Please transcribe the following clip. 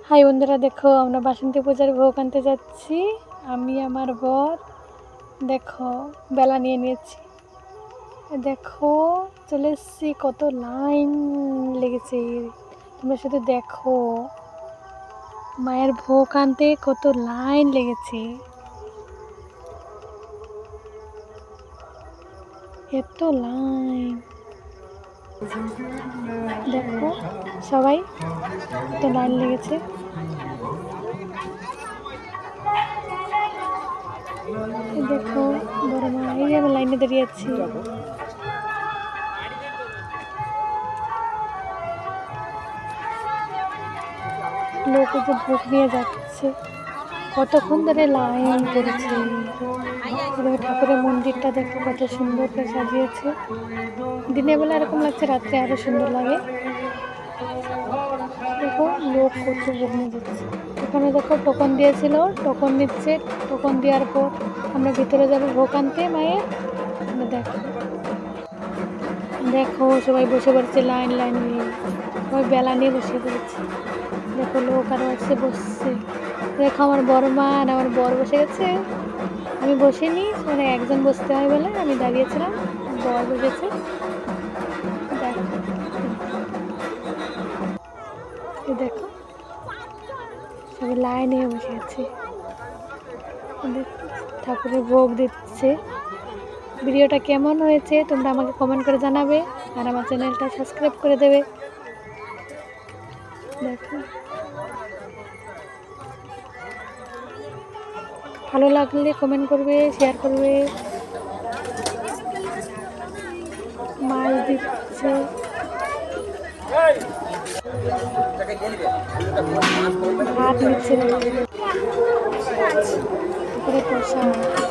High বন্ধুরা, দেখো আমরা বাসন্তী পূজার ভোগ আনতে যাচ্ছি। আমি আমার বর দেখো বেলা নিয়ে নিয়েছি। দেখো চলে এসেছি, কত লাইন লেগেছে। তোমরা শুধু দেখো, মায়ের ভোগ আনতে কত লাইন লেগেছে, এত লাইন। দেখো সবাই কত লাইন লেগেছে। দেখো বড় মা, এই যে আমি লাইনে দাঁড়িয়ে আছি। লোক যে ভোগ নিয়ে যাচ্ছে, কতক্ষণ ধরে লাইন পড়েছে। ঠাকুরের মন্দিরটা দেখো কত সুন্দর করে সাজিয়েছে। দিনের বেলা এরকম লাগছে, রাত্রে আরো সুন্দর লাগে। দেখো লোক কত ভোগ নিয়ে যাচ্ছে। এখানে দেখো টোকন দিয়েছিল, টোকন নিচ্ছে। টোকন দেওয়ার পর আমরা ভিতরে যাবো ভোগ আনতে মায়ের। দেখো দেখো সবাই বসে পড়েছে লাইন লাইন নিয়ে, সবাই বেলা নিয়ে বসে পড়েছে। দেখো লোক আরো আসছে, বসছে। দেখো আমার বড় মা আর আমার বর বসে গেছে, আমি বসিনি। মানে একজন বসতে হয় বলে আমি দাঁড়িয়েছিলাম, বর বসেছে। দেখো সবাই লাইনে বসে আছে, ঠাকুরের ভোগ দিচ্ছে। ভিডিওটা কেমন হয়েছে তোমরা আমাকে কমেন্ট করে জানাবে, আর আমার চ্যানেলটা সাবস্ক্রাইব করে দেবে। দেখো ভালো লাগলে কমেন্ট করবে, শেয়ার করবে। মাছ দিচ্ছে, ভাত নিচ্ছে, তারপরে প্রসাদ।